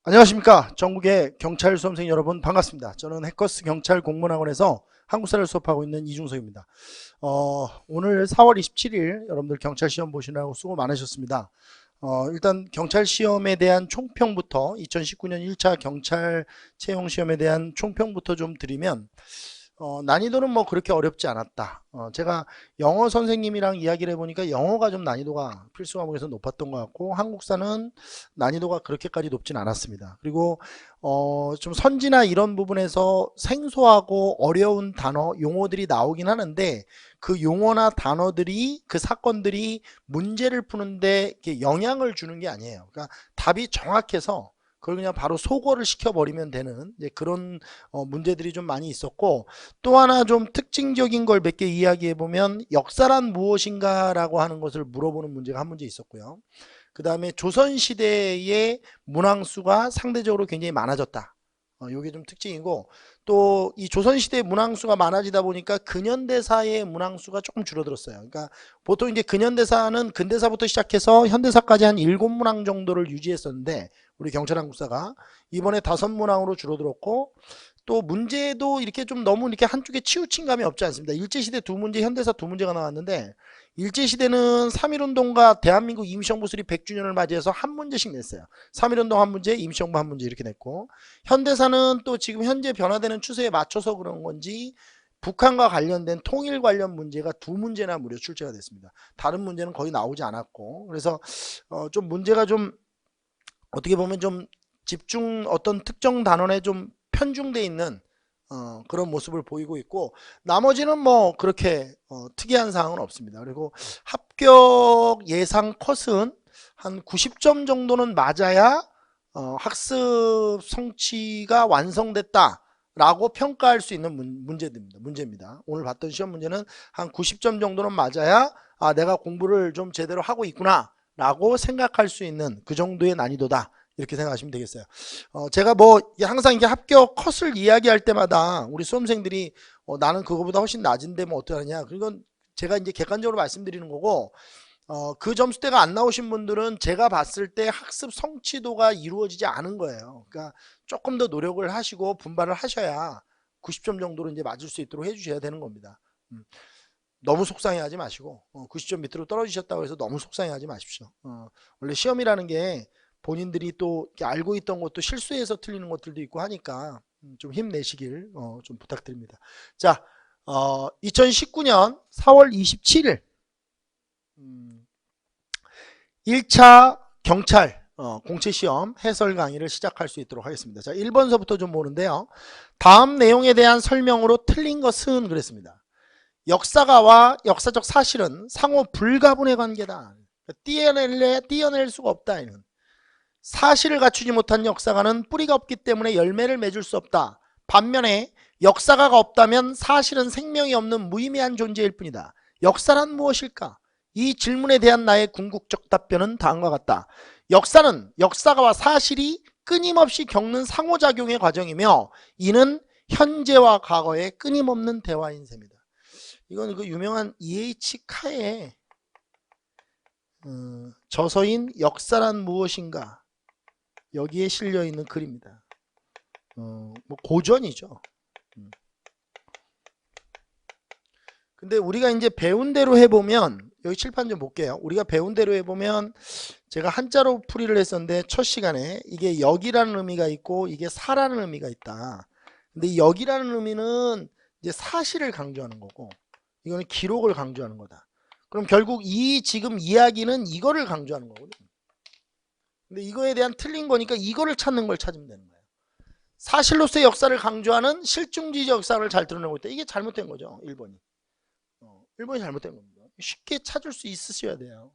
안녕하십니까. 전국의 경찰 수험생 여러분 반갑습니다. 저는 해커스 경찰 공무원학원에서 한국사를 수업하고 있는 이중석입니다. 오늘 4월 27일 여러분들 경찰 시험 보시느라고 수고 많으셨습니다. 일단 경찰 시험에 대한 총평부터 2019년 1차 경찰 채용 시험에 대한 총평부터 좀 드리면 난이도는 뭐 그렇게 어렵지 않았다. 제가 영어 선생님이랑 이야기를 해보니까 영어가 좀 난이도가 필수 과목에서 높았던 것 같고 한국사는 난이도가 그렇게까지 높진 않았습니다. 그리고 좀 선지나 이런 부분에서 생소하고 어려운 단어, 용어들이 나오긴 하는데 그 용어나 단어들이 그 사건들이 문제를 푸는데 이렇게 영향을 주는 게 아니에요. 그러니까 답이 정확해서 그걸 그냥 바로 소거를 시켜버리면 되는 이제 그런 문제들이 좀 많이 있었고, 또 하나 좀 특징적인 걸 몇 개 이야기해 보면 역사란 무엇인가 라고 하는 것을 물어보는 문제가 한 문제 있었고요. 그 다음에 조선시대의 문항수가 상대적으로 굉장히 많아졌다. 이게 좀 특징이고, 또 이 조선시대 문항수가 많아지다 보니까 근현대사의 문항수가 조금 줄어들었어요. 그러니까 보통 이제 근현대사는 근대사부터 시작해서 현대사까지 한 7문항 정도를 유지했었는데 우리 경찰한국사가 이번에 5문항으로 줄어들었고, 또 문제도 이렇게 좀 너무 이렇게 한쪽에 치우친 감이 없지 않습니다. 일제시대 2문제, 현대사 2문제가 나왔는데 일제시대는 3.1운동과 대한민국 임시정부 수립 100주년을 맞이해서 한 문제씩 냈어요. 3.1운동 한 문제, 임시정부 한 문제 이렇게 냈고, 현대사는 또 지금 현재 변화되는 추세에 맞춰서 그런 건지 북한과 관련된 통일 관련 문제가 2문제나 무려 출제가 됐습니다. 다른 문제는 거의 나오지 않았고, 그래서 좀 문제가 좀 어떻게 보면 좀 집중 어떤 특정 단원에 좀 편중돼 있는 그런 모습을 보이고 있고, 나머지는 뭐 그렇게 특이한 사항은 없습니다. 그리고 합격 예상 컷은 한 90점 정도는 맞아야 학습 성취가 완성됐다 라고 평가할 수 있는 문제입니다. 오늘 봤던 시험 문제는 한 90점 정도는 맞아야 내가 공부를 좀 제대로 하고 있구나 라고 생각할 수 있는 그 정도의 난이도다, 이렇게 생각하시면 되겠어요. 제가 뭐 항상 이게 합격 컷을 이야기할 때마다 우리 수험생들이 나는 그거보다 훨씬 낮은데 뭐 어떡하냐, 그건 제가 이제 객관적으로 말씀드리는 거고, 그 점수대가 안 나오신 분들은 제가 봤을 때 학습 성취도가 이루어지지 않은 거예요. 그러니까 조금 더 노력을 하시고 분발을 하셔야 90점 정도로 이제 맞을 수 있도록 해주셔야 되는 겁니다. 너무 속상해하지 마시고 90점 밑으로 떨어지셨다고 해서 너무 속상해하지 마십시오. 원래 시험이라는 게 본인들이 또 이렇게 알고 있던 것도 실수해서 틀리는 것들도 있고 하니까 좀 힘내시길 좀 부탁드립니다. 자, 2019년 4월 27일 1차 경찰 공채시험 해설 강의를 시작할 수 있도록 하겠습니다. 자, 1번서부터 좀 보는데요. 다음 내용에 대한 설명으로 틀린 것은 그랬습니다. 역사가와 역사적 사실은 상호 불가분의 관계다. 띄어낼 수가 없다. 이는. 사실을 갖추지 못한 역사가는 뿌리가 없기 때문에 열매를 맺을 수 없다. 반면에 역사가가 없다면 사실은 생명이 없는 무의미한 존재일 뿐이다. 역사란 무엇일까? 이 질문에 대한 나의 궁극적 답변은 다음과 같다. 역사는 역사가와 사실이 끊임없이 겪는 상호작용의 과정이며 이는 현재와 과거의 끊임없는 대화인 셈이다. 이건 그 유명한 E.H. 카의 저서인 역사란 무엇인가, 여기에 실려있는 글입니다. 뭐 고전이죠. 근데 우리가 이제 배운 대로 해보면, 여기 칠판 좀 볼게요. 우리가 배운 대로 해보면, 제가 한자로 풀이를 했었는데 첫 시간에 이게 역이라는 의미가 있고 이게 사라는 의미가 있다. 근데 이 역이라는 의미는 이제 사실을 강조하는 거고 이거는 기록을 강조하는 거다. 그럼 결국 이 지금 이야기는 이거를 강조하는 거거든요. 근데 이거에 대한 틀린 거니까 이거를 찾는 걸 찾으면 되는 거예요. 사실로서의 역사를 강조하는 실중지적 역사를 잘 드러내고 있다. 이게 잘못된 거죠. 1번이. 1번이 잘못된 겁니다. 쉽게 찾을 수 있으셔야 돼요.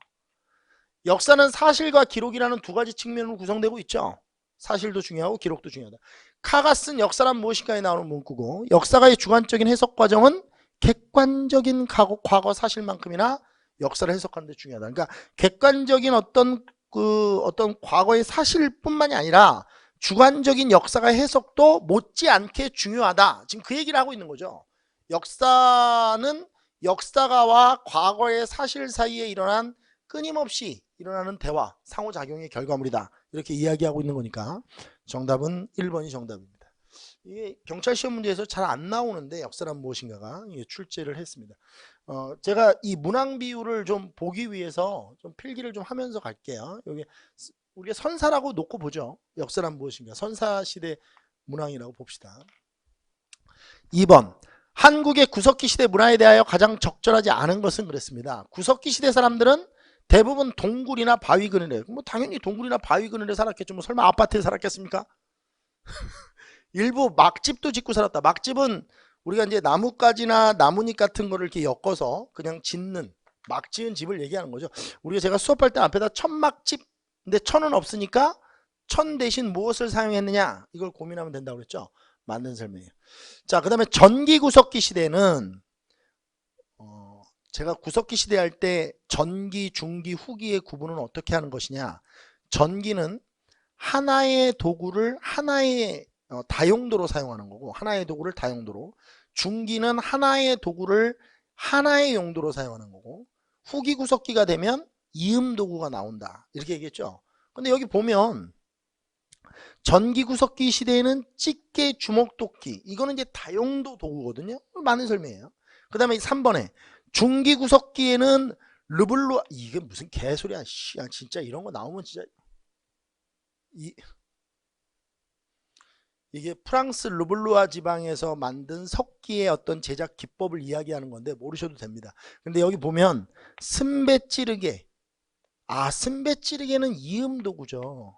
역사는 사실과 기록이라는 두 가지 측면으로 구성되고 있죠. 사실도 중요하고 기록도 중요하다. 카가 쓴 역사란 무엇인가에 나오는 문구고, 역사가의 주관적인 해석 과정은 객관적인 과거 사실만큼이나 역사를 해석하는 데 중요하다. 그러니까 객관적인 어떤 과거의 사실뿐만이 아니라 주관적인 역사가 해석도 못지않게 중요하다. 지금 그 얘기를 하고 있는 거죠. 역사는 역사가와 과거의 사실 사이에 일어난 끊임없이 일어나는 대화, 상호작용의 결과물이다. 이렇게 이야기하고 있는 거니까 정답은 1번이 정답입니다. 이게 경찰 시험 문제에서 잘 안 나오는데 역사란 무엇인가가 출제를 했습니다. 제가 이 문항 비율을 좀 보기 위해서 좀 필기를 좀 하면서 갈게요. 여기 우리가 선사라고 놓고 보죠. 역사란 무엇인가. 선사시대 문항이라고 봅시다. 2번. 한국의 구석기 시대 문화에 대하여 가장 적절하지 않은 것은 그랬습니다. 구석기 시대 사람들은 대부분 동굴이나 바위 그늘에, 뭐 당연히 동굴이나 바위 그늘에 살았겠죠. 뭐 설마 아파트에 살았겠습니까? 일부 막집도 짓고 살았다. 막집은 우리가 이제 나뭇가지나 나뭇잎 같은 거를 이렇게 엮어서 그냥 짓는 막 지은 집을 얘기하는 거죠. 우리가 제가 수업할 때 앞에다 천막집, 근데 천은 없으니까 천 대신 무엇을 사용했느냐 이걸 고민하면 된다고 그랬죠. 맞는 설명이에요. 자, 그 다음에 전기 구석기 시대는 제가 구석기 시대 할 때 전기, 중기, 후기의 구분은 어떻게 하는 것이냐. 전기는 하나의 도구를 하나의 다용도로 사용하는 거고, 하나의 도구를 다용도로. 중기는 하나의 도구를 하나의 용도로 사용하는 거고, 후기 구석기가 되면 이음 도구가 나온다 이렇게 얘기했죠. 근데 여기 보면 전기 구석기 시대에는 집게, 주먹도끼, 이거는 이제 다용도 도구거든요. 많은 설명이에요. 그 다음에 3번에 중기 구석기에는 르블루, 이게 무슨 개소리야. 진짜 이런 거 나오면 진짜 이게 프랑스 르블루아 지방에서 만든 석기의 어떤 제작 기법을 이야기하는 건데 모르셔도 됩니다. 근데 여기 보면 쓴배 찌르개, 쓴배 찌르개는 이음 도구죠.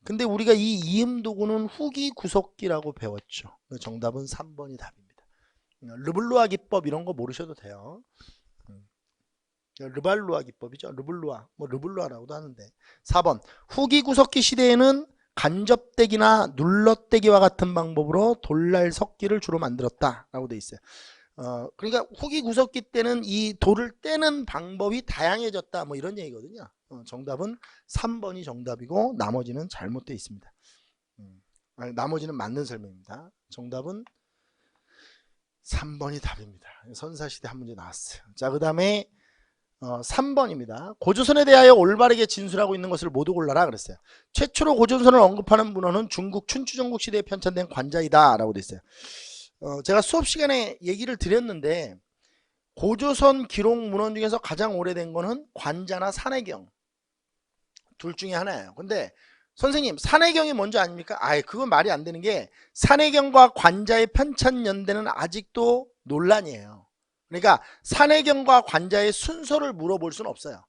근데 우리가 이 이음 도구는 후기 구석기라고 배웠죠. 정답은 3번이 답입니다. 르블루아 기법 이런 거 모르셔도 돼요. 르발루아 기법이죠. 르블루아, 뭐 르블루아라고도 하는데. 4번. 후기 구석기 시대에는 간접대기나 눌러대기와 같은 방법으로 돌날 석기를 주로 만들었다라고 돼 있어요. 그러니까 후기 구석기 때는 이 돌을 떼는 방법이 다양해졌다 뭐 이런 얘기거든요. 정답은 3번이 정답이고 나머지는 잘못되어 있습니다. 나머지는 맞는 설명입니다. 정답은 3번이 답입니다. 선사시대 한 문제 나왔어요. 자, 그 다음에 3번입니다. 고조선에 대하여 올바르게 진술하고 있는 것을 모두 골라라 그랬어요. 최초로 고조선을 언급하는 문헌은 중국 춘추전국 시대에 편찬된 관자이다 라고 돼 있어요. 제가 수업 시간에 얘기를 드렸는데 고조선 기록 문헌 중에서 가장 오래된 거는 관자나 산해경 둘 중에 하나예요. 근데 선생님 산해경이 먼저 아닙니까? 그건 말이 안 되는 게 산해경과 관자의 편찬 연대는 아직도 논란이에요. 그러니까 산해경과 관자의 순서를 물어볼 수는 없어요.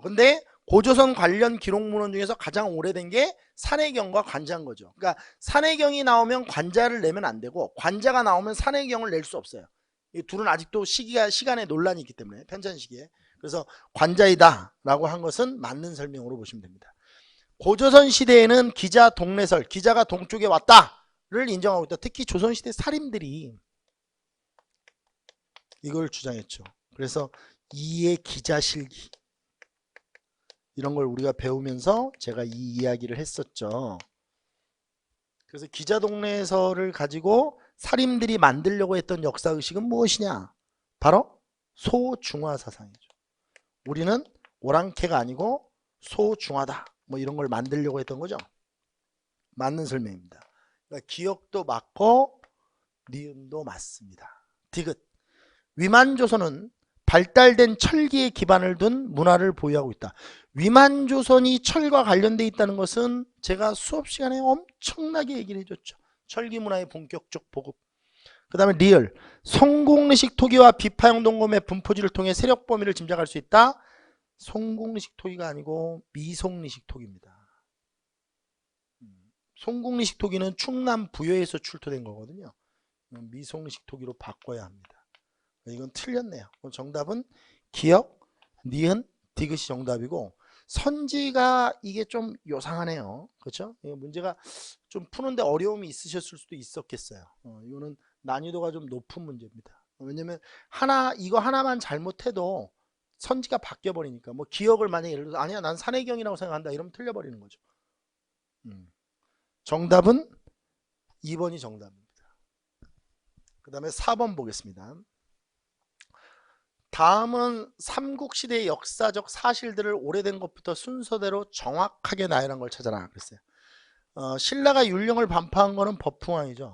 근데 고조선 관련 기록 문헌 중에서 가장 오래된 게 산해경과 관자인 거죠. 그러니까 산해경이 나오면 관자를 내면 안 되고 관자가 나오면 산해경을 낼 수 없어요. 이 둘은 아직도 시간에 논란이 있기 때문에 편찬 시기에. 그래서 관자이다 라고 한 것은 맞는 설명으로 보시면 됩니다. 고조선 시대에는 기자 동래설, 기자가 동쪽에 왔다를 인정하고 있다. 특히 조선시대 살인들이 이걸 주장했죠. 그래서 이의 기자실기 이런 걸 우리가 배우면서 제가 이 이야기를 했었죠. 그래서 기자동래설을 가지고 살인들이 만들려고 했던 역사의식은 무엇이냐? 바로 소중화 사상이죠. 우리는 오랑캐가 아니고 소중화다. 뭐 이런 걸 만들려고 했던 거죠. 맞는 설명입니다. 그러니까 기억도 맞고 니은도 맞습니다. 디귿. 위만조선은 발달된 철기에 기반을 둔 문화를 보유하고 있다. 위만조선이 철과 관련되어 있다는 것은 제가 수업 시간에 엄청나게 얘기를 해줬죠. 철기 문화의 본격적 보급. 그 다음에 리을. 송공리식 토기와 비파형 동검의 분포지를 통해 세력 범위를 짐작할 수 있다. 송공리식 토기가 아니고 미송리식 토기입니다. 송공리식 토기는 충남 부여에서 출토된 거거든요. 미송리식 토기로 바꿔야 합니다. 이건 틀렸네요. 정답은 기역, 니은, 디귿이 정답이고 선지가 이게 좀 요상하네요. 그렇죠? 문제가 좀 푸는데 어려움이 있으셨을 수도 있었겠어요. 이거는 난이도가 좀 높은 문제입니다. 왜냐면 이거 하나만 잘못해도 선지가 바뀌어 버리니까. 뭐 기억을 만약에 예를 들어서 아니야 난 산해경이라고 생각한다 이러면 틀려버리는 거죠. 정답은 2번이 정답입니다. 그 다음에 4번 보겠습니다. 다음은 삼국시대의 역사적 사실들을 오래된 것부터 순서대로 정확하게 나열한 걸 찾아라 그랬어요. 신라가 율령을 반파한 거는 법흥왕이죠.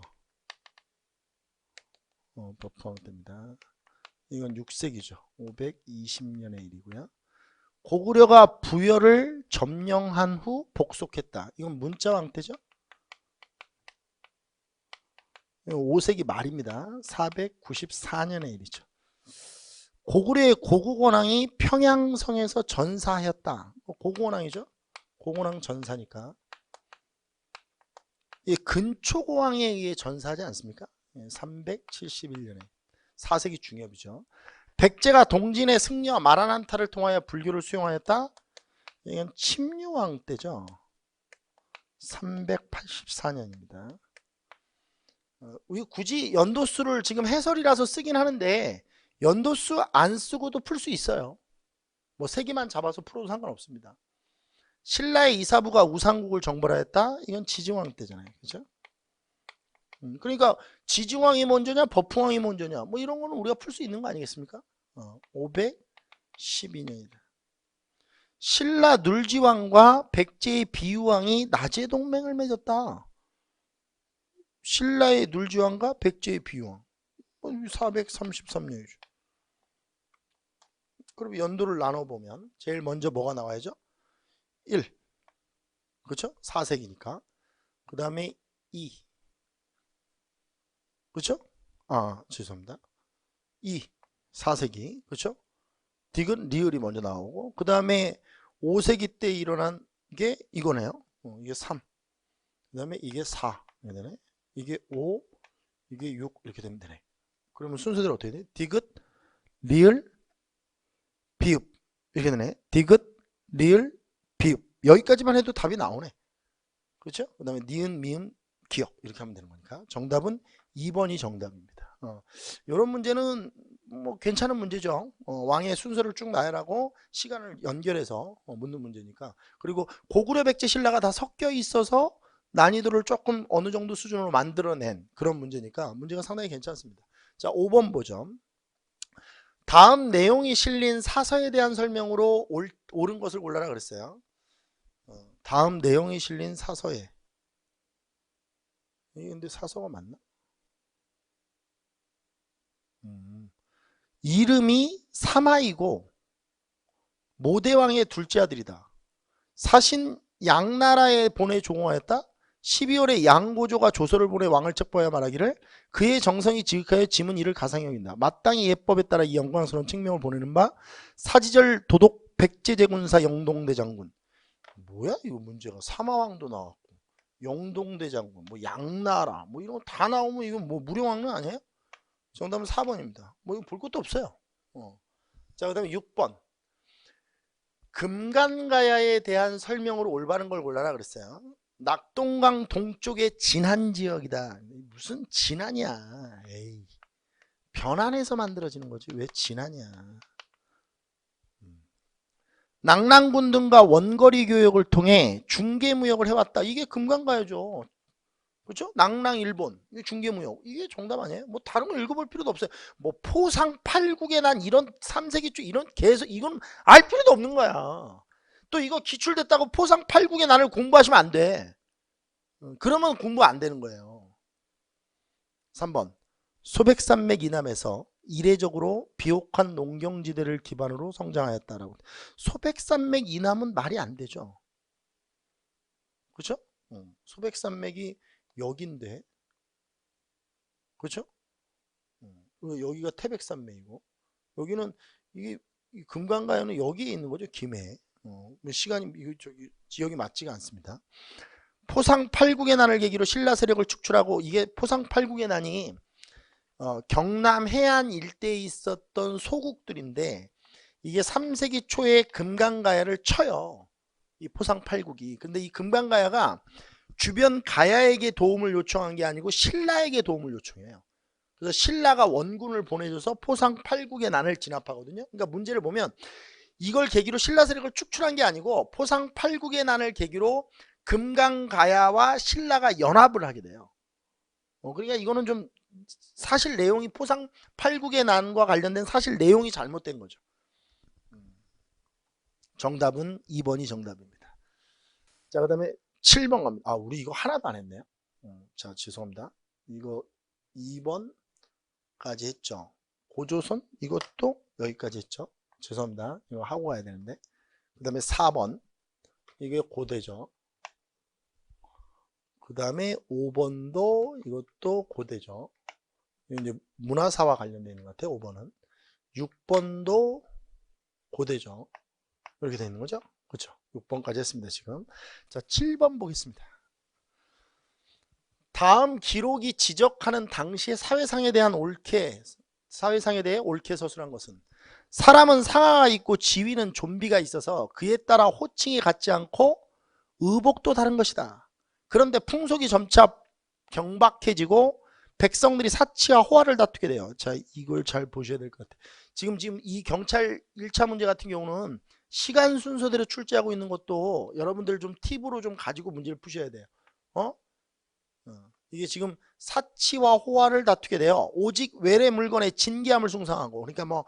법흥왕 때입니다. 이건 6세기죠. 520년의 일이고요. 고구려가 부여를 점령한 후 복속했다. 이건 문자왕 때죠. 5세기 말입니다. 494년의 일이죠. 고구려의 고구권왕이 평양성에서 전사하였다. 고구권왕이죠. 고구권왕 전사니까. 이 근초고왕에 의해 전사하지 않습니까? 371년에 4세기 중엽이죠. 백제가 동진의 승려와 마라난타를 통하여 불교를 수용하였다. 이건 침류왕 때죠. 384년입니다. 우리 굳이 연도수를 지금 해설이라서 쓰긴 하는데 연도수 안 쓰고도 풀 수 있어요. 뭐 세기만 잡아서 풀어도 상관없습니다. 신라의 이사부가 우상국을 정벌하였다. 이건 지증왕 때잖아요. 그죠? 그러니까 지증왕이 먼저냐 법흥왕이 먼저냐 뭐 이런 거는 우리가 풀 수 있는 거 아니겠습니까? 512년이다. 신라 눌지왕과 백제의 비유왕이 낮에 동맹을 맺었다. 신라의 눌지왕과 백제의 비유왕 433년이죠. 그럼 연도를 나눠보면 제일 먼저 뭐가 나와야죠? 1 그렇죠? 4세기니까 그 다음에 2 그렇죠? 죄송합니다. 2 4세기 그렇죠? 딕은 리을이 먼저 나오고 그 다음에 5세기 때 일어난 게 이거네요. 이게 3 그 다음에 이게 4 이게 5 이게 6 이렇게 되면 되네. 그러면 순서대로 어떻게 돼? 디귿 리을 비읍 이렇게 되네. 디귿 리을 비읍 여기까지만 해도 답이 나오네. 그렇죠? 그 다음에 니은 미음 기역 이렇게 하면 되는 거니까 정답은 2번이 정답입니다. 이런 문제는 뭐 괜찮은 문제죠. 왕의 순서를 쭉 나열하고 시간을 연결해서 묻는 문제니까. 그리고 고구려 백제 신라가 다 섞여 있어서 난이도를 조금 어느 정도 수준으로 만들어낸 그런 문제니까 문제가 상당히 괜찮습니다. 자, 5번 보죠. 다음 내용이 실린 사서에 대한 설명으로 옳은 것을 골라라 그랬어요. 다음 내용이 실린 사서에 이게 근데 사서가 맞나? 이름이 사마이고 모대왕의 둘째 아들이다. 사신 양나라에 보내 조공하였다. 12월에 양고조가 조서를 보내 왕을 첩보하여 말하기를 그의 정성이 지극하여 짐은 이를 가상히 여긴다. 마땅히 예법에 따라 이 영광스러운 칙명을 보내는 바 사지절 도독 백제제군사 영동대장군. 뭐야 이거 문제가. 사마왕도 나왔고 영동대장군 뭐 양나라 뭐 이런 거 다 나오면 이건 뭐 무령왕릉 아니에요? 정답은 4번입니다. 뭐 이거 볼 것도 없어요. 자, 그 다음에 6번. 금간가야에 대한 설명으로 올바른 걸 골라라 그랬어요. 낙동강 동쪽의 진안지역이다. 무슨 진안이야. 에이, 변안에서 만들어지는 거지 왜 진안이야. 낙랑군 등과 원거리 교역을 통해 중개무역을 해왔다. 이게 금강가야죠. 그렇죠? 낙랑 일본 이게 중개무역 이게 정답 아니에요? 뭐 다른 거 읽어볼 필요도 없어요. 뭐 포상 팔국에 난 이런 3세기 쪽 이런 계속 이건 알 필요도 없는 거야. 또 이거 기출됐다고 포상 팔국의 난을 공부하시면 안 돼. 그러면 공부 안 되는 거예요. 3번 소백산맥 이남에서 이례적으로 비옥한 농경지대를 기반으로 성장하였다라고. 소백산맥 이남은 말이 안 되죠. 그렇죠? 소백산맥이 여기인데 그렇죠? 여기가 태백산맥이고 여기는 이게 금강가야는 여기에 있는 거죠. 김해. 시간이 저기 지역이 맞지가 않습니다. 포상 팔국의 난을 계기로 신라 세력을 축출하고 이게 포상 팔국의 난이 경남 해안 일대에 있었던 소국들인데 이게 3세기 초에 금강가야를 쳐요. 이 포상 팔국이. 근데 이 금강가야가 주변 가야에게 도움을 요청한 게 아니고 신라에게 도움을 요청해요. 그래서 신라가 원군을 보내줘서 포상 팔국의 난을 진압하거든요. 그러니까 문제를 보면 이걸 계기로 신라 세력을 축출한 게 아니고 포상 팔국의 난을 계기로 금강가야와 신라가 연합을 하게 돼요. 그러니까 이거는 좀 사실 내용이 포상 8국의 난과 관련된 사실 내용이 잘못된 거죠. 정답은 2번이 정답입니다. 자, 그 다음에 7번 갑니다. 아, 우리 이거 하나도 안 했네요. 자, 죄송합니다. 이거 2번까지 했죠. 고조선 이것도 여기까지 했죠. 죄송합니다. 이거 하고 가야 되는데. 그 다음에 4번 이게 고대죠. 그 다음에 5번도 이것도 고대죠. 이제 문화사와 관련되어 있는 것 같아요. 5번은 6번도 고대죠. 이렇게 되어 있는 거죠. 그렇죠. 6번까지 했습니다. 지금. 자, 7번 보겠습니다. 다음 기록이 지적하는 당시의 사회상에 대한 옳게, 사회상에 대해 옳게 서술한 것은 사람은 상하가 있고 지위는 존비가 있어서 그에 따라 호칭이 같지 않고 의복도 다른 것이다. 그런데 풍속이 점차 경박해지고 백성들이 사치와 호화를 다투게 돼요. 자, 이걸 잘 보셔야 될 것 같아요. 지금 이 경찰 1차 문제 같은 경우는 시간 순서대로 출제하고 있는 것도 여러분들 좀 팁으로 좀 가지고 문제를 푸셔야 돼요. 이게 지금 사치와 호화를 다투게 돼요. 오직 외래 물건의 진귀함을 숭상하고, 그러니까 뭐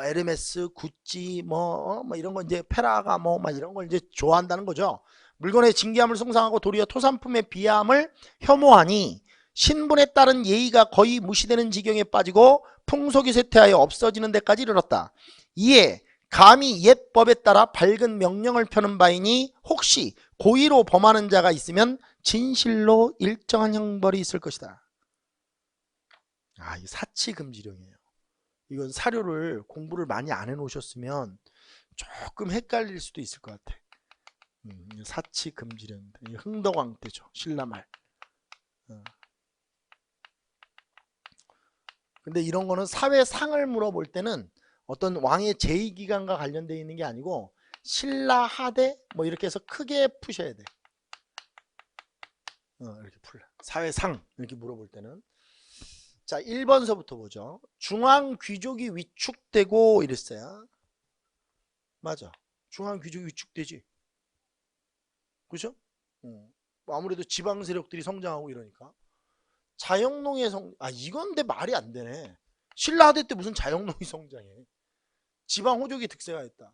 에르메스, 구찌, 뭐 이런 거 이제 페라가 막 이런 걸 이제 좋아한다는 거죠. 물건의 진귀함을 숭상하고 도리어 토산품의 비함을 혐오하니 신분에 따른 예의가 거의 무시되는 지경에 빠지고 풍속이 쇠퇴하여 없어지는 데까지 이르렀다. 이에 감히 옛 법에 따라 밝은 명령을 펴는 바이니 혹시 고의로 범하는 자가 있으면 진실로 일정한 형벌이 있을 것이다. 아, 이 사치금지령이에요. 이건 사료를 공부를 많이 안 해놓으셨으면 조금 헷갈릴 수도 있을 것 같아. 사치금지령입니다. 흥덕왕 때죠. 신라말. 근데 이런 거는 사회상을 물어볼 때는 어떤 왕의 제위기간과 관련되어 있는 게 아니고 신라 하대 뭐 이렇게 해서 크게 푸셔야 돼. 이렇게 풀라. 사회상 이렇게 물어볼 때는. 자, 1번서부터 보죠. 중앙 귀족이 위축되고 이랬어요. 맞아. 중앙 귀족이 위축되지. 그죠? 아무래도 지방 세력들이 성장하고 이러니까. 자영농의 이건 내 말이 안 되네. 신라 하대 때 무슨 자영농이 성장해. 지방 호족이 득세하였다.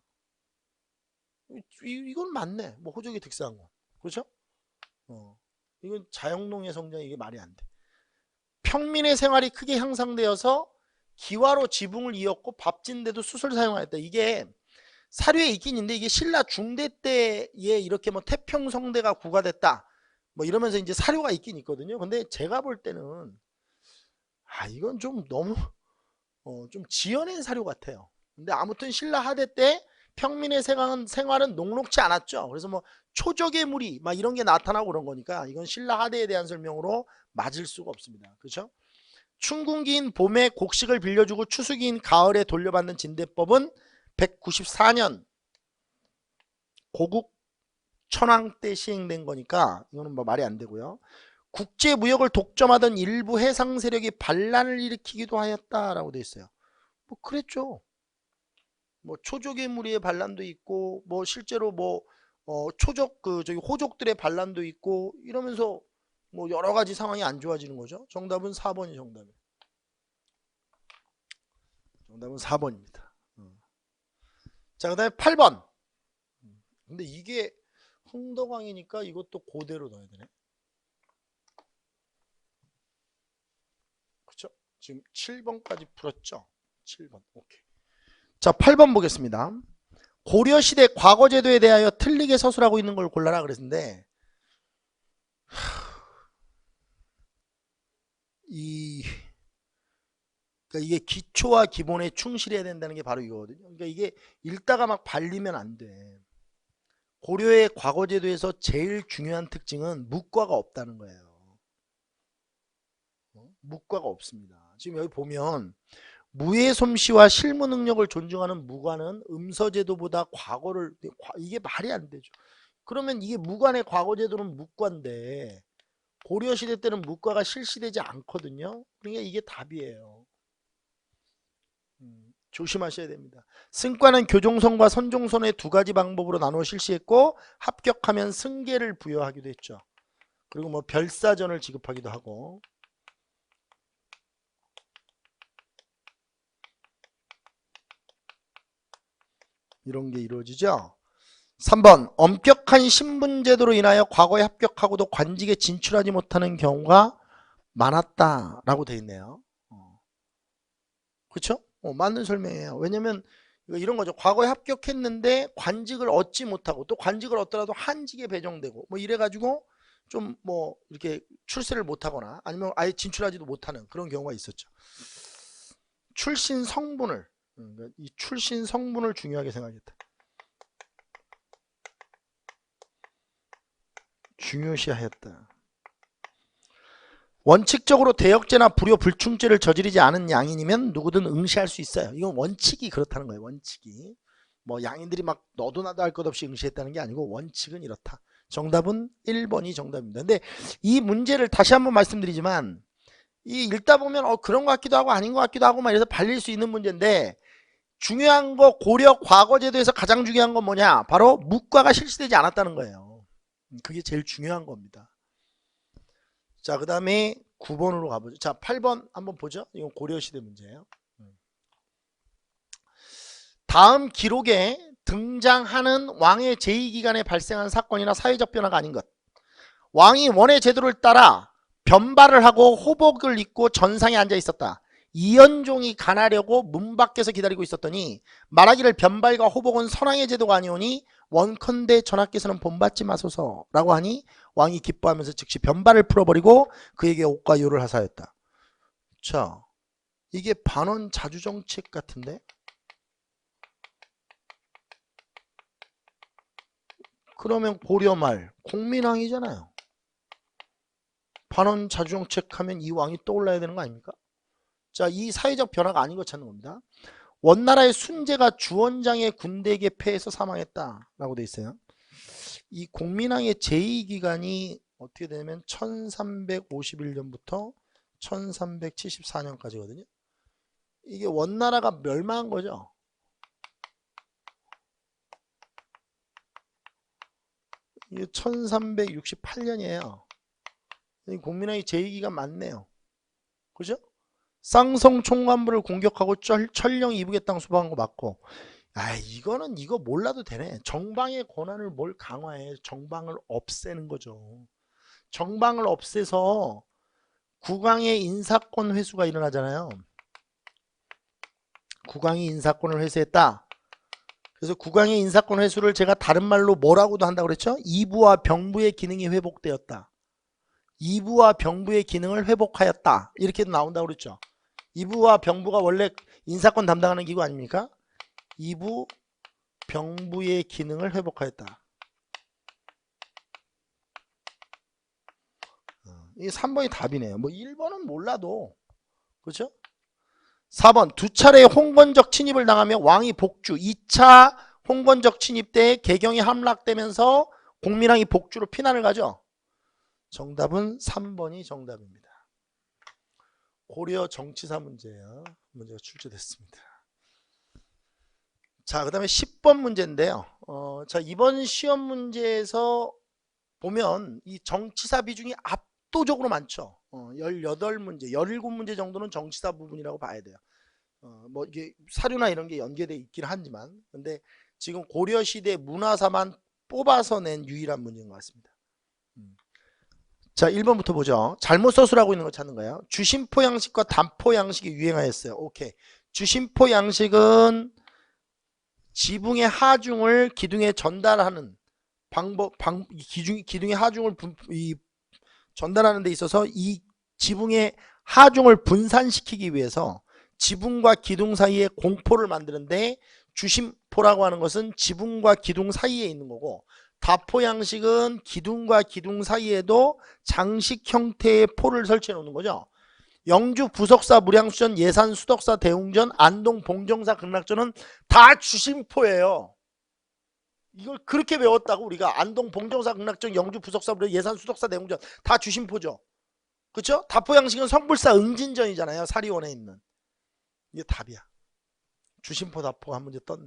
이건 맞네. 뭐 호족이 득세한 거. 그렇죠? 이건 자영농의 성장, 이게 말이 안 돼. 평민의 생활이 크게 향상되어서 기와로 지붕을 이었고 밥진대도 숯을 사용하였다. 이게 사료에 있긴 있는데 이게 신라 중대 때에 이렇게 뭐 태평성대가 구가됐다. 뭐 이러면서 이제 사료가 있긴 있거든요. 근데 제가 볼 때는 이건 좀 너무 좀 지어낸 사료 같아요. 근데 아무튼 신라 하대 때 평민의 생활은 녹록지 않았죠. 그래서 뭐 초적의 무리 막 이런 게 나타나고 그런 거니까 이건 신라 하대에 대한 설명으로 맞을 수가 없습니다. 그렇죠? 춘궁기인 봄에 곡식을 빌려주고 추수기인 가을에 돌려받는 진대법은 194년 고국 천황 때 시행된 거니까 이거는 뭐 말이 안 되고요. 국제 무역을 독점하던 일부 해상 세력이 반란을 일으키기도 하였다라고 돼 있어요. 뭐 그랬죠. 뭐 초족의 무리의 반란도 있고 뭐 실제로 뭐 초족 호족들의 반란도 있고 이러면서 뭐 여러 가지 상황이 안 좋아지는 거죠. 정답은 4번이 정답이에요. 정답은 4번입니다. 자, 그다음에 8번. 근데 이게 흥덕왕이니까 이것도 고대로 넣어야 되네. 그렇죠? 지금 7번까지 풀었죠? 7번. 오케이. 자, 8번 보겠습니다. 고려시대 과거제도에 대하여 틀리게 서술하고 있는 걸 골라라 그랬는데 그러니까 이게 기초와 기본에 충실해야 된다는 게 바로 이거거든요. 그러니까 이게 읽다가 막 발리면 안 돼. 고려의 과거제도에서 제일 중요한 특징은 묵과가 없다는 거예요. 묵과가 없습니다. 지금 여기 보면 무의 솜씨와 실무 능력을 존중하는 무관은 음서제도보다 과거를, 이게 말이 안 되죠. 그러면 이게 무관의 과거제도는 묵과인데 고려시대 때는 묵과가 실시되지 않거든요. 그러니까 이게 답이에요. 조심하셔야 됩니다. 승과는 교종선과 선종선의 두 가지 방법으로 나누어 실시했고 합격하면 승계를 부여하기도 했죠. 그리고 뭐 별사전을 지급하기도 하고. 이런 게 이루어지죠. 3번 엄격한 신분제도로 인하여 과거에 합격하고도 관직에 진출하지 못하는 경우가 많았다라고 되어 있네요. 그렇죠? 맞는 설명이에요. 왜냐면 이런 거죠. 과거에 합격했는데 관직을 얻지 못하고 또 관직을 얻더라도 한직에 배정되고 뭐 이래가지고 좀 뭐 이렇게 출세를 못하거나 아니면 아예 진출하지도 못하는 그런 경우가 있었죠. 출신 성분을 이 출신 성분을 중요하게 생각했다. 중요시하였다. 원칙적으로 대역죄나 불효 불충죄를 저지르지 않은 양인이면 누구든 응시할 수 있어요. 이건 원칙이 그렇다는 거예요. 원칙이. 뭐 양인들이 막 너도 나도 할 것 없이 응시했다는 게 아니고 원칙은 이렇다. 정답은 1번이 정답입니다. 근데 이 문제를 다시 한번 말씀드리지만 이 읽다 보면 그런 것 같기도 하고 아닌 것 같기도 하고 막 이래서 발릴 수 있는 문제인데 중요한 거 고려 과거제도에서 가장 중요한 건 뭐냐? 바로 묵과가 실시되지 않았다는 거예요. 그게 제일 중요한 겁니다. 자, 그 다음에 9번으로 가보죠. 자, 8번 한번 보죠. 이건 고려시대 문제예요. 다음 기록에 등장하는 왕의 제2기간에 발생한 사건이나 사회적 변화가 아닌 것. 왕이 원의 제도를 따라 변발을 하고 호복을 입고 전상에 앉아 있었다. 이연종이 간하려고 문 밖에서 기다리고 있었더니 말하기를 변발과 호복은 선왕의 제도가 아니오니 원컨대 전하께서는 본받지 마소서 라고 하니 왕이 기뻐하면서 즉시 변발을 풀어버리고 그에게 옷과 요를 하사하였다. 자, 이게 반원 자주정책 같은데? 그러면 고려말 공민왕이잖아요. 반원 자주정책 하면 이 왕이 떠올라야 되는 거 아닙니까? 자, 이 사회적 변화가 아닌 것 찾는 겁니다. 원나라의 순제가 주원장의 군대에게 패해서 사망했다라고 돼 있어요. 이 공민왕의 제2기간이 어떻게 되냐면 1351년부터 1374년까지거든요. 이게 원나라가 멸망한 거죠. 이게 1368년이에요. 공민왕이 제2기간 맞네요. 그죠? 쌍성 총관부를 공격하고 철령 이북의 땅 수방한 거 맞고, 이거는 이거 몰라도 되네. 정방의 권한을 뭘 강화해? 정방을 없애는 거죠. 정방을 없애서 국왕의 인사권 회수가 일어나잖아요. 국왕이 인사권을 회수했다. 그래서 국왕의 인사권 회수를 제가 다른 말로 뭐라고도 한다고 그랬죠? 이부와 병부의 기능이 회복되었다. 이부와 병부의 기능을 회복하였다. 이렇게도 나온다고 그랬죠. 이부와 병부가 원래 인사권 담당하는 기구 아닙니까? 이부, 병부의 기능을 회복하였다. 이 3번이 답이네요. 뭐 1번은 몰라도. 그렇죠? 4번 두 차례 홍건적 침입을 당하며 왕이 복주. 2차 홍건적 침입 때 개경이 함락되면서 공민왕이 복주로 피난을 가죠. 정답은 3번이 정답입니다. 고려 정치사 문제예요. 문제가 출제됐습니다. 자, 그 다음에 10번 문제인데요. 자, 이번 시험 문제에서 보면 이 정치사 비중이 압도적으로 많죠. 18문제, 17문제 정도는 정치사 부분이라고 봐야 돼요. 뭐 이게 사료나 이런 게 연계되어 있긴 하지만, 근데 지금 고려시대 문화사만 뽑아서 낸 유일한 문제인 것 같습니다. 자, 1번부터 보죠. 잘못 서술하고 있는 거 찾는 거예요. 주심포 양식과 단포 양식이 유행하였어요. 오케이. 주심포 양식은 지붕의 하중을 기둥에 전달하는 방법, 기둥의 하중을 전달하는 데 있어서 이 지붕의 하중을 분산시키기 위해서 지붕과 기둥 사이에 공포를 만드는데, 주심포라고 하는 것은 지붕과 기둥 사이에 있는 거고, 다포 양식은 기둥과 기둥 사이에도 장식 형태의 포를 설치해 놓는 거죠. 영주 부석사 무량수전 예산 수덕사 대웅전 안동 봉정사 극락전은 다 주심포예요. 이걸 그렇게 외웠다고. 우리가 안동 봉정사 극락전 영주 부석사 무량 예산 수덕사 대웅전 다 주심포죠. 그렇죠? 다포 양식은 성불사 응진전이잖아요. 사리원에 있는. 이게 답이야. 주심포 다포 한 문제 떴네.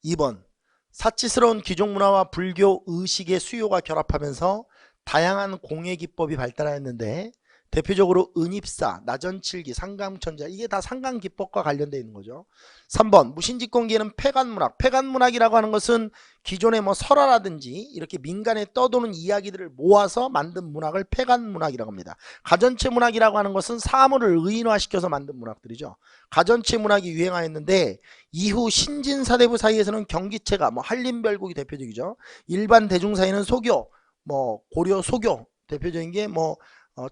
2번 사치스러운 귀족문화와 불교 의식의 수요가 결합하면서 다양한 공예기법이 발달하였는데 대표적으로 은입사, 나전칠기, 상감천자 이게 다 상강기법과 관련되어 있는 거죠. 3번 무신직공기에는 폐간문학. 폐간문학이라고 하는 것은 기존의 뭐 설화라든지 이렇게 민간에 떠도는 이야기들을 모아서 만든 문학을 폐간문학이라고 합니다. 가전체 문학이라고 하는 것은 사물을 의인화시켜서 만든 문학들이죠. 가전체 문학이 유행하였는데 이후 신진사대부 사이에서는 경기체가 뭐 한림별곡이 대표적이죠. 일반 대중 사이에는 소교, 뭐 고려 소교 대표적인 게 뭐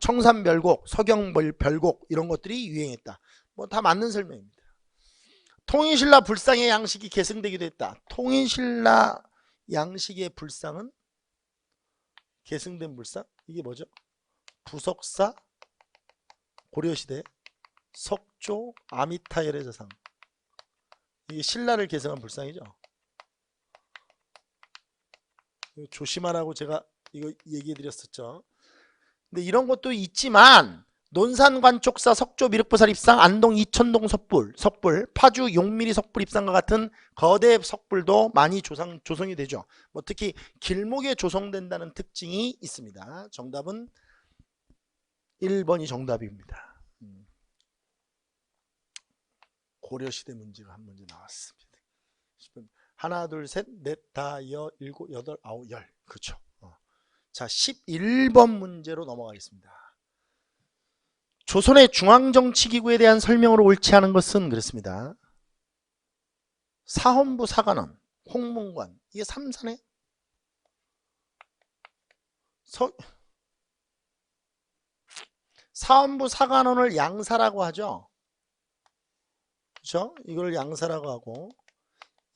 청산별곡, 서경별곡 이런 것들이 유행했다. 뭐 다 맞는 설명입니다. 통인신라 불상의 양식이 계승되기도 했다. 통인신라 양식의 불상은 계승된 불상? 이게 뭐죠? 부석사, 고려시대, 석조, 아미타열의 저상. 이게 신라를 계승한 불상이죠. 조심하라고 제가 이거 얘기해 드렸었죠. 근데 이런 것도 있지만 논산관쪽사 석조 미륵보살 입상, 안동 이천동 석불, 파주 용미리 석불 입상과 같은 거대 석불도 많이 조성이 되죠. 뭐 특히 길목에 조성된다는 특징이 있습니다. 정답은 1번이 정답입니다. 고려시대 문제가 한 문제 나왔습니다. 하나, 둘, 셋, 넷, 다, 일곱, 여덟, 아홉, 열. 그렇죠. 자, 11번 문제로 넘어가겠습니다. 조선의 중앙정치기구에 대한 설명으로 옳지 않은 것은 그렇습니다. 사헌부 사관원, 홍문관, 이게 3사네? 사헌부 사관원을 양사라고 하죠. 그렇죠? 이걸 양사라고 하고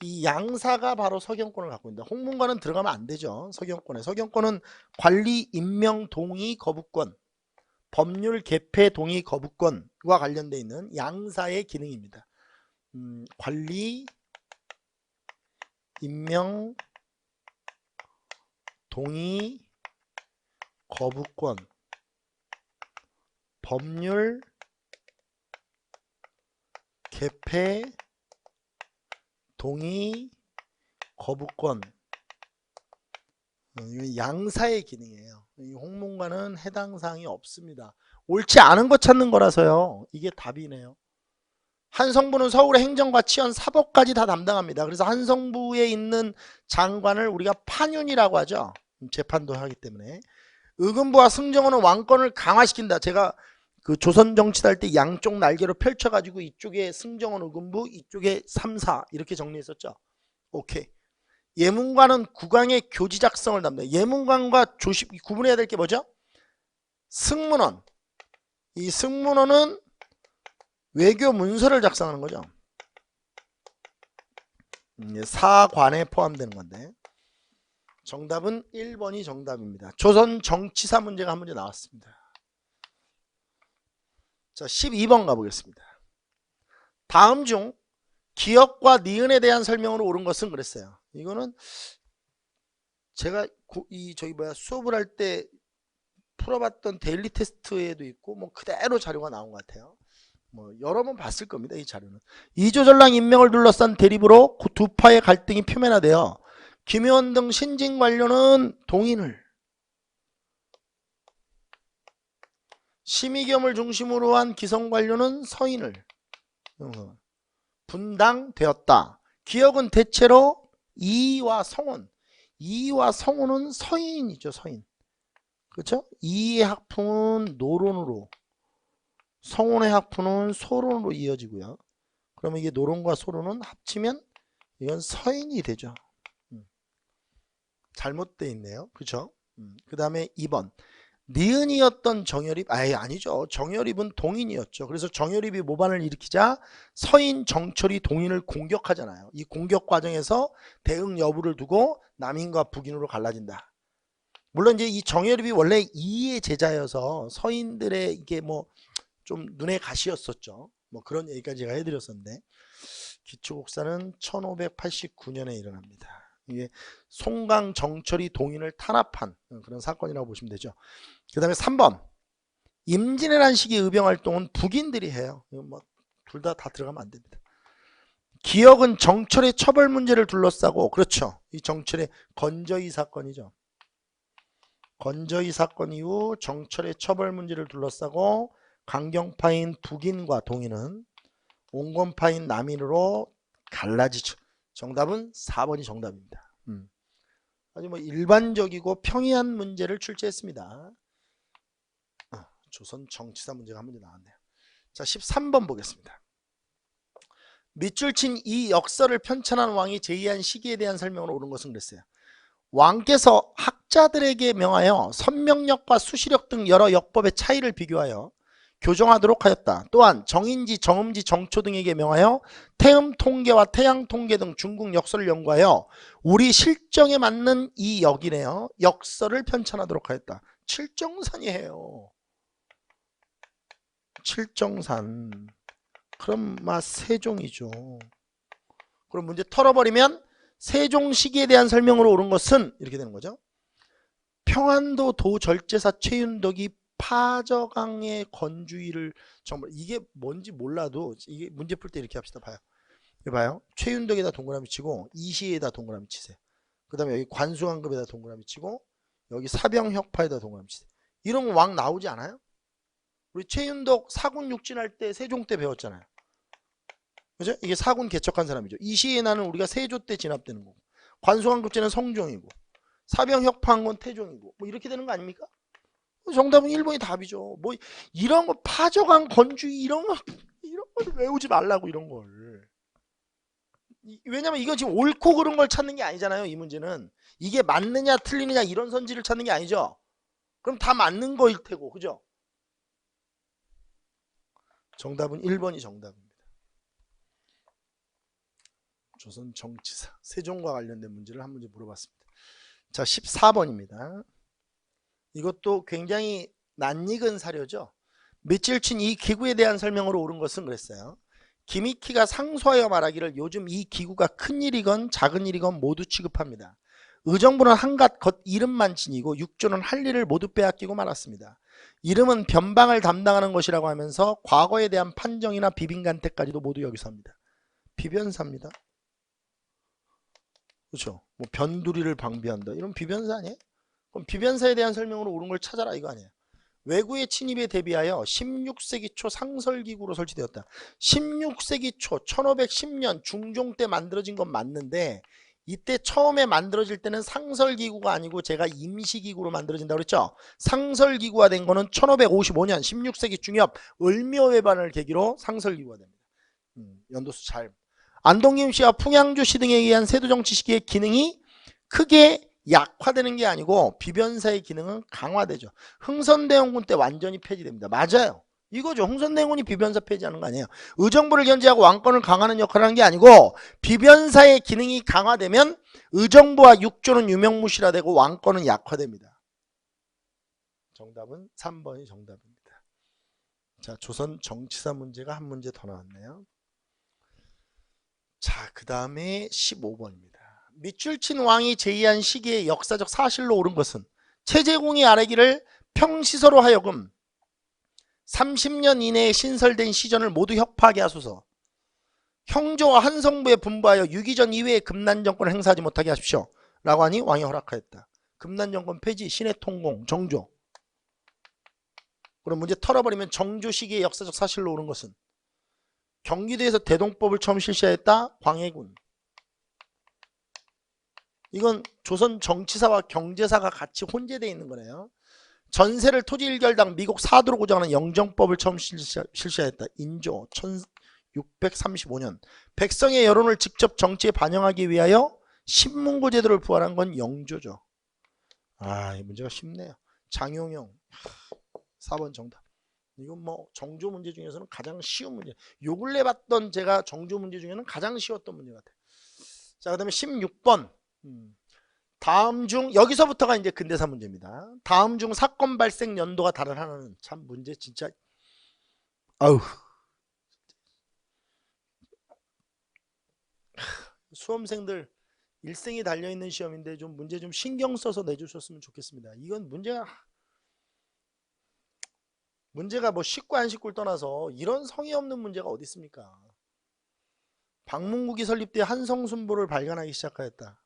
이 양사가 바로 서경권을 갖고 있다. 홍문관은 들어가면 안 되죠. 서경권에. 서경권은 관리, 임명, 동의, 거부권, 법률, 개폐, 동의, 거부권과 관련되어 있는 양사의 기능입니다. 관리, 임명, 동의, 거부권, 법률, 개폐, 동의, 거부권. 양사의 기능이에요. 이 홍문관은 해당 사항이 없습니다. 옳지 않은 거 찾는 거라서요. 이게 답이네요. 한성부는 서울의 행정과 치안, 사법까지 다 담당합니다. 그래서 한성부에 있는 장관을 우리가 판윤이라고 하죠. 재판도 하기 때문에. 의금부와 승정원은 왕권을 강화시킨다. 제가 그 조선 정치 할 때 양쪽 날개로 펼쳐가지고 이쪽에 승정원 의금부, 이쪽에 3사 이렇게 정리했었죠. 오케이. 예문관은 국왕의 교지 작성을 담당해. 예문관과 구분해야 될 게 뭐죠? 승문원. 이 승문원은 외교 문서를 작성하는 거죠. 사관에 포함되는 건데 정답은 1번이 정답입니다. 조선 정치사 문제가 한 문제 나왔습니다. 자, 12번 가보겠습니다. 다음 중 기역과 니은에 대한 설명으로 옳은 것은 그랬어요. 이거는 제가 수업을 할 때 풀어봤던 데일리 테스트에도 있고 뭐 그대로 자료가 나온 것 같아요. 뭐 여러 번 봤을 겁니다. 이 자료는. 이조전랑 임명을 둘러싼 대립으로 두 파의 갈등이 표면화되어 김효원 등 신진 관료는 동인을, 심의겸을 중심으로 한 기성 관료는 서인을 분당되었다. 기역은 대체로 이의와 성원. 이의와 성원은 서인이죠. 서인. 그렇죠? 이의의 학풍은 노론으로, 성원의 학풍은 소론으로 이어지고요. 그러면 이게 노론과 소론은 합치면 이건 서인이 되죠. 잘못되어 있네요. 그렇죠? 그 다음에 2번. 니은이었던 정열입, 아니죠. 정열입은 동인이었죠. 그래서 정열입이 모반을 일으키자 서인 정철이 동인을 공격하잖아요. 이 공격 과정에서 대응 여부를 두고 남인과 북인으로 갈라진다. 물론 이제 이 정열입이 원래 이의 제자여서 서인들의 이게 뭐 좀 눈에 가시였었죠. 뭐 그런 얘기까지 제가 해드렸었는데 기초국사는 1589년에 일어납니다. 이게 송강 정철이 동인을 탄압한 그런 사건이라고 보시면 되죠. 그 다음에 3번. 임진왜란 시기 의병활동은 북인들이 해요. 뭐 둘 다 들어가면 안 됩니다. 기역은 정철의 처벌 문제를 둘러싸고, 그렇죠. 이 정철의 건저희 사건이죠. 건저희 사건 이후 정철의 처벌 문제를 둘러싸고 강경파인 북인과 동인은 온건파인 남인으로 갈라지죠. 정답은 4번이 정답입니다. 아주 뭐 일반적이고 평이한 문제를 출제했습니다. 조선 정치사 문제가 한 문제 나왔네요. 자, 13번 보겠습니다. 밑줄 친 이 역설을 편찬한 왕이 제의한 시기에 대한 설명으로 옳은 것은 그랬어요. 왕께서 학자들에게 명하여 선명력과 수시력 등 여러 역법의 차이를 비교하여 교정하도록 하였다. 또한 정인지, 정음지, 정초 등에게 명하여 태음 통계와 태양 통계 등 중국 역설을 연구하여 우리 실정에 맞는 이 역이네요. 역설을 편찬하도록 하였다. 칠정산이에요. 칠정산. 그럼 세종이죠. 그럼 문제 털어버리면 세종 시기에 대한 설명으로 옳은 것은 이렇게 되는 거죠. 평안도 도절제사 최윤덕이 파저강의 건주의를 정말 이게 뭔지 몰라도 이게 문제 풀 때 이렇게 합시다. 봐요. 봐요. 최윤덕에다 동그라미 치고 이시에다 동그라미 치세요. 그 다음에 여기 관수왕급에다 동그라미 치고 여기 사병혁파에다 동그라미 치세요. 이런 왕 나오지 않아요? 우리 최윤덕 사군 육진할 때 세종 때 배웠잖아요. 그죠? 이게 사군 개척한 사람이죠. 이시에 나는 우리가 세조 때 진압되는 거고, 관수왕급제는 성종이고, 사병혁파한 건 태종이고, 뭐 이렇게 되는 거 아닙니까? 정답은 1번이 답이죠. 뭐 이런 거 파저강 건주의 이런 거 외우지 말라고 이런 걸. 왜냐면 이건 지금 옳고 그른 걸 찾는 게 아니잖아요. 이 문제는 이게 맞느냐 틀리느냐 이런 선지를 찾는 게 아니죠. 그럼 다 맞는 거일 테고, 그죠? 정답은 1번이 정답입니다. 조선 정치사 세종과 관련된 문제를 한 문제 물어봤습니다. 자, 14번입니다. 이것도 굉장히 낯익은 사료죠. 밑줄 친 이 기구에 대한 설명으로 옳은 것은 그랬어요. 김익희가 상소하여 말하기를 요즘 이 기구가 큰 일이건 작은 일이건 모두 취급합니다. 의정부는 한갓 겉 이름만 지니고 육조는 할 일을 모두 빼앗기고 말았습니다. 이름은 변방을 담당하는 것이라고 하면서 과거에 대한 판정이나 비빈간택까지도 모두 여기서 합니다. 비변사입니다. 그렇죠. 뭐 변두리를 방비한다. 이런 비변사 아니에요? 그럼 비변사에 대한 설명으로 옳은 걸 찾아라 이거 아니에요. 외구의 침입에 대비하여 16세기 초 상설기구로 설치되었다. 16세기 초 1510년 중종 때 만들어진 건 맞는데 이때 처음에 만들어질 때는 상설기구가 아니고 제가 임시기구로 만들어진다고 그랬죠. 상설기구가 된 거는 1555년 16세기 중엽 을묘회반을 계기로 상설기구가 됩니다. 연도수 잘. 안동김 씨와 풍양주 씨 등에 의한 세도정치 시기의 기능이 크게 약화되는 게 아니고 비변사의 기능은 강화되죠. 흥선대원군 때 완전히 폐지됩니다. 맞아요. 이거죠. 흥선대원군이 비변사 폐지하는 거 아니에요. 의정부를 견제하고 왕권을 강화하는 역할을 하는 게 아니고 비변사의 기능이 강화되면 의정부와 육조는 유명무실화되고 왕권은 약화됩니다. 정답은 3번이 정답입니다. 자, 조선 정치사 문제가 한 문제 더 나왔네요. 자, 그 다음에 15번입니다. 밑줄 친 왕이 제의한 시기의 역사적 사실로 옳은 것은 체제공이 아래기를 평시서로 하여금 30년 이내에 신설된 시전을 모두 협파하게 하소서. 형조와 한성부에 분부하여 유기전 이외에 금난정권을 행사하지 못하게 하십시오. 라고 하니 왕이 허락하였다. 금난정권 폐지, 신의 통공, 정조. 그럼 문제 털어버리면 정조 시기의 역사적 사실로 옳은 것은 경기도에서 대동법을 처음 실시하였다. 광해군. 이건 조선 정치사와 경제사가 같이 혼재되어 있는 거네요. 전세를 토지 1결당 미국 사도로 고정하는 영정법을 처음 실시하였다. 인조 1635년. 백성의 여론을 직접 정치에 반영하기 위하여 신문고 제도를 부활한 건 영조죠. 이 문제가 쉽네요. 장용영 4번 정답. 이건 뭐 정조 문제 중에서는 가장 쉬운 문제. 요 근래 봤던 제가 정조 문제 중에는 가장 쉬웠던 문제 같아요. 자, 그 다음에 16번. 다음 중 여기서부터가 이제 근대사 문제입니다. 다음 중 사건 발생 연도가 다른 하나는 참 문제 진짜 아우 수험생들 일생이 달려있는 시험인데 좀 문제 좀 신경 써서 내주셨으면 좋겠습니다. 이건 문제가 뭐 쉽고 안 쉽고를 떠나서 이런 성의 없는 문제가 어디 있습니까? 방문국이 설립 때 한성순보를 발간하기 시작하였다.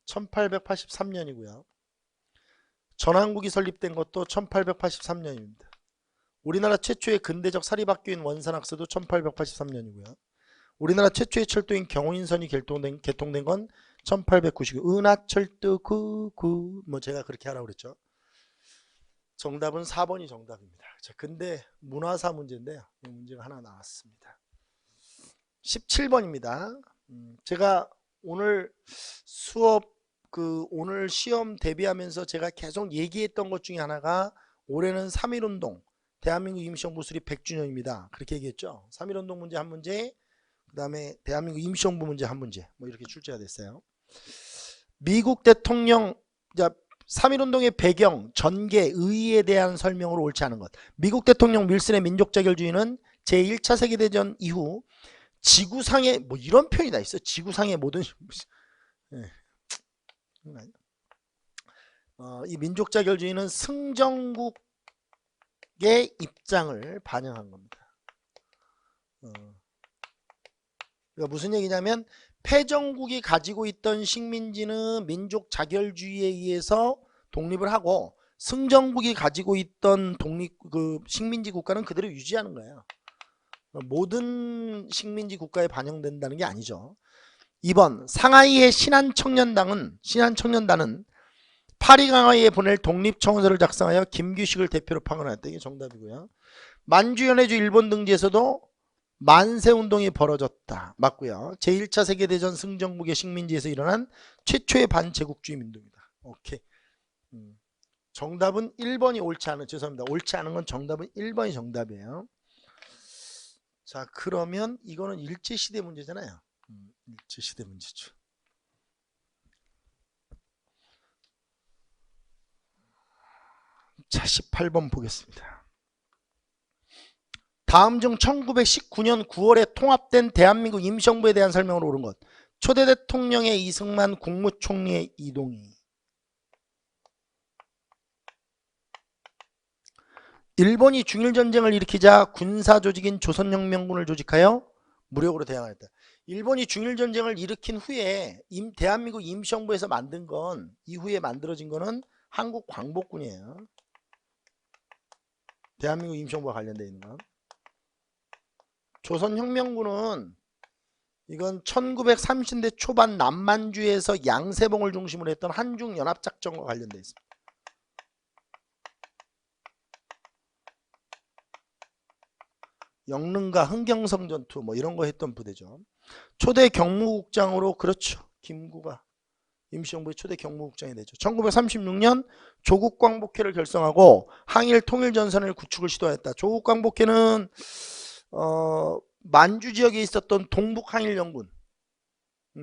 1883년이고요. 전한국이 설립된 것도 1883년입니다. 우리나라 최초의 근대적 사립학교인 원산학사도 1883년이고요. 우리나라 최초의 철도인 경인선이 개통된 건 1899. 은하철도 99. 뭐 제가 그렇게 하라고 그랬죠. 정답은 4번이 정답입니다. 자, 근데 문화사 문제인데요. 이 문제가 하나 나왔습니다. 17번입니다. 제가 오늘 수업 오늘 시험 대비하면서 제가 계속 얘기했던 것 중에 하나가 올해는 3.1운동 대한민국 임시정부 수립 100주년입니다. 그렇게 얘기했죠. 3.1운동 문제 한 문제, 그 다음에 대한민국 임시정부 문제 한 문제, 뭐 이렇게 출제가 됐어요. 미국 대통령, 3.1운동의 배경, 전개, 의의에 대한 설명으로 옳지 않은 것. 미국 대통령 윌슨의 민족자결주의는 제1차 세계대전 이후 지구상의, 뭐 이런 표현이 다 있어. 지구상의 모든, 네. 이 민족자결주의는 승전국의 입장을 반영한 겁니다. 그러니까 무슨 얘기냐면 패전국이 가지고 있던 식민지는 민족 자결주의에 의해서 독립을 하고 승전국이 가지고 있던 식민지 국가는 그대로 유지하는 거예요. 모든 식민지 국가에 반영된다는 게 아니죠. 2번 상하이의 신한청년단은 파리 강화에 보낼 독립청원서를 작성하여 김규식을 대표로 파견했다. 이게 정답이고요. 만주연해주 일본 등지에서도 만세운동이 벌어졌다. 맞고요. 제1차 세계대전 승전국의 식민지에서 일어난 최초의 반제국주의 민동이다. 오케이. 정답은 1번이 옳지 않은, 죄송합니다. 옳지 않은 건 정답은 1번이 정답이에요. 자, 그러면 이거는 일제시대 문제잖아요. 일제시대 문제죠. 자, 18번 보겠습니다. 다음 중 1919년 9월에 통합된 대한민국 임시정부에 대한 설명으로 옳은 것. 초대 대통령의 이승만 국무총리의 이동희. 일본이 중일전쟁을 일으키자 군사조직인 조선혁명군을 조직하여 무력으로 대항하였다. 일본이 중일전쟁을 일으킨 후에 대한민국 임시정부에서 만든 건, 이후에 만들어진 거는 한국광복군이에요. 대한민국 임시정부와 관련되어 있는 건. 조선혁명군은 이건 1930대 초반 남만주에서 양세봉을 중심으로 했던 한중연합작전과 관련되어 있습니다. 영릉과 흥경성 전투 뭐 이런 거 했던 부대죠. 초대 경무국장으로, 그렇죠, 김구가 임시정부의 초대 경무국장이 되죠. 1936년 조국광복회를 결성하고 항일 통일전선을 구축을 시도했다. 조국광복회는 만주 지역에 있었던 동북항일연군,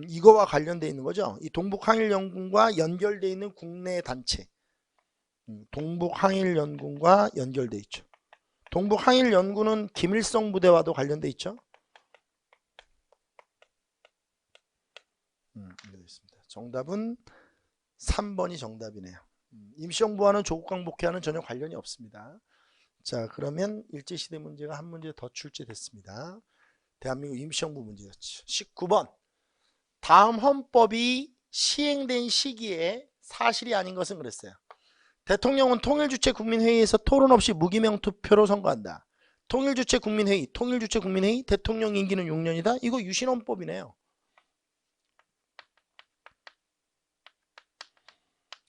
이거와 관련되어 있는 거죠. 이 동북항일연군과 연결되어 있는 국내 단체, 동북항일연군과 연결되어 있죠. 동북항일연군은 김일성 부대와도 관련되어 있죠. 정답은 3번이 정답이네요. 임시정부와는 조국광복회와는 전혀 관련이 없습니다. 자, 그러면 일제시대 문제가 한 문제 더 출제됐습니다. 대한민국 임시정부 문제였죠. 19번. 다음 헌법이 시행된 시기에 사실이 아닌 것은 그랬어요. 대통령은 통일주체 국민회의에서 토론 없이 무기명 투표로 선거한다. 통일주체 국민회의, 대통령 임기는 6년이다. 이거 유신헌법이네요.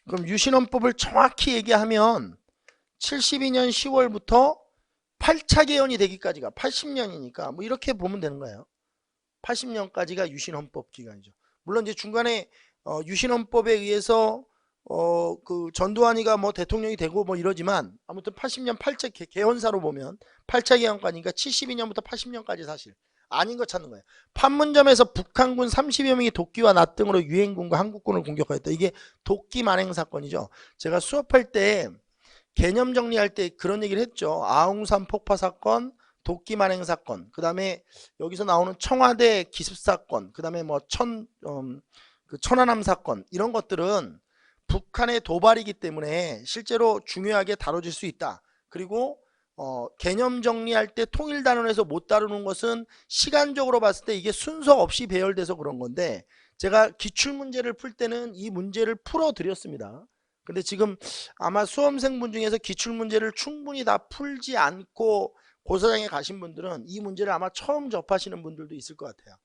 그럼 유신헌법을 정확히 얘기하면 72년 10월부터 8차 개헌이 되기까지가 80년이니까 뭐 이렇게 보면 되는 거예요. 80년까지가 유신헌법 기간이죠. 물론 이제 중간에 유신헌법에 의해서 전두환이가 뭐 대통령이 되고 뭐 이러지만 아무튼 80년 8차 개헌사로 보면 8차 개헌까지니까 72년부터 80년까지 사실 아닌 거 찾는 거예요. 판문점에서 북한군 30여 명이 도끼와 낫 등으로 유엔군과 한국군을 공격하였다. 이게 도끼 만행 사건이죠. 제가 수업할 때 개념 정리할 때 그런 얘기를 했죠. 아웅산 폭파 사건, 도끼 만행 사건, 그 다음에 여기서 나오는 청와대 기습 사건, 그 다음에 뭐 천안함 사건, 이런 것들은 북한의 도발이기 때문에 실제로 중요하게 다뤄질 수 있다. 그리고 개념 정리할 때 통일단원에서 못 다루는 것은 시간적으로 봤을 때 이게 순서 없이 배열돼서 그런 건데, 제가 기출문제를 풀 때는 이 문제를 풀어 드렸습니다. 근데 지금 아마 수험생분 중에서 기출문제를 충분히 다 풀지 않고 고사장에 가신 분들은 이 문제를 아마 처음 접하시는 분들도 있을 것 같아요.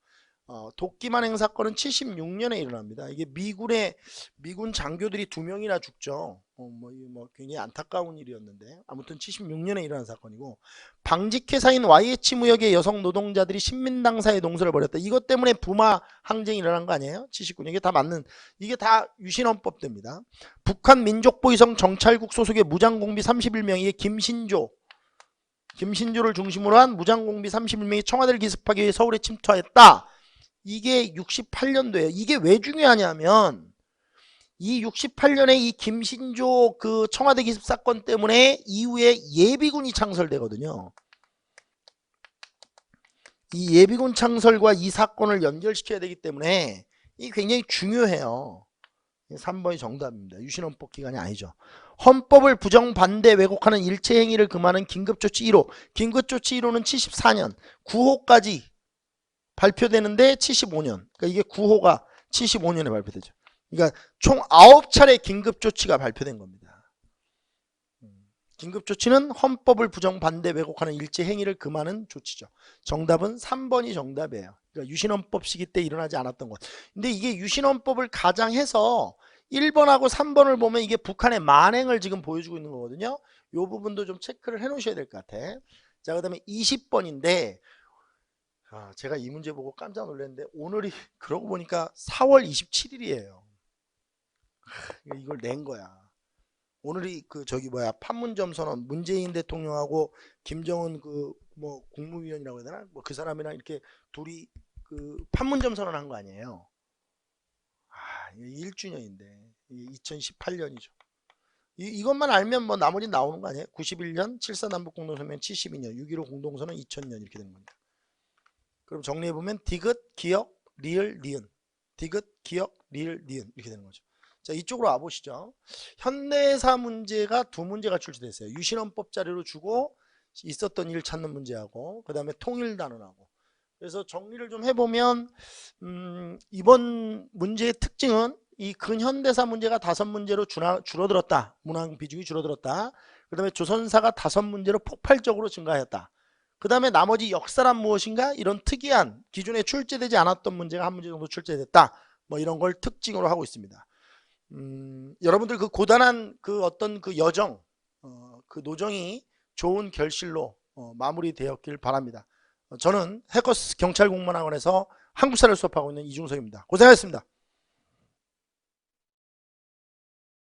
도끼만행 사건은 76년에 일어납니다. 이게 미군 장교들이 2명이나 죽죠. 뭐 굉장히 안타까운 일이었는데 아무튼 76년에 일어난 사건이고, 방직회사인 YH무역의 여성 노동자들이 신민당사에 농사를 벌였다. 이것 때문에 부마 항쟁이 일어난 거 아니에요? 79년. 이게 다 맞는, 이게 다 유신헌법대입니다. 북한 민족보위성 정찰국 소속의 무장공비 31명, 이게 김신조를 중심으로 한 무장공비 31명이 청와대를 기습하기 위해 서울에 침투하였다. 이게 68년도에요. 이게 왜 중요하냐면 이 68년에 이 김신조 그 청와대 기습 사건 때문에 이후에 예비군이 창설되거든요. 이 예비군 창설과 이 사건을 연결시켜야 되기 때문에 이 굉장히 중요해요. 3번이 정답입니다. 유신헌법 기간이 아니죠. 헌법을 부정반대 왜곡하는 일체 행위를 금하는 긴급조치 1호. 긴급조치 1호는 74년 9호까지 발표되는데 75년. 그러니까 이게 9호가 75년에 발표되죠. 그러니까 총 9차례 긴급조치가 발표된 겁니다. 긴급조치는 헌법을 부정반대 왜곡하는 일체 행위를 금하는 조치죠. 정답은 3번이 정답이에요. 그러니까 유신헌법 시기 때 일어나지 않았던 것. 근데 이게 유신헌법을 가장해서 1번하고 3번을 보면 이게 북한의 만행을 지금 보여주고 있는 거거든요. 이 부분도 좀 체크를 해 놓으셔야 될 것 같아. 자, 그 다음에 20번인데 제가 이 문제 보고 깜짝 놀랐는데 오늘이 그러고 보니까 4월 27일이에요. 이걸 낸 거야. 오늘이 판문점 선언, 문재인 대통령하고 김정은 국무위원이라고 해야 되나? 그 사람이랑 이렇게 둘이 판문점 선언한 거 아니에요. 1주년인데 2018년이죠. 이것만 알면 뭐 나머지 나오는 거 아니에요? 91년 7.4 남북공동선언 72년, 6.15 공동선언 2000년 이렇게 되는 겁니다. 그럼 정리해보면 디귿, 기역, 리을, 니은. 디귿, 기역, 리을, 니은 이렇게 되는 거죠. 자, 이쪽으로 와보시죠. 현대사 문제가 2문제가 출제됐어요. 유신헌법 자료로 주고 있었던 일 찾는 문제하고 그 다음에 통일단원하고. 그래서 정리를 좀 해보면 이번 문제의 특징은 이 근현대사 문제가 5문제로 줄어들었다. 문항 비중이 줄어들었다. 그 다음에 조선사가 5문제로 폭발적으로 증가하였다. 그 다음에 나머지 역사란 무엇인가? 이런 특이한 기존에 출제되지 않았던 문제가 1문제 정도 출제됐다. 뭐 이런 걸 특징으로 하고 있습니다. 여러분들 그 고단한 어떤 여정, 그 노정이 좋은 결실로 마무리되었길 바랍니다. 저는 해커스 경찰공무원학원에서 한국사를 수업하고 있는 이중석입니다. 고생하셨습니다.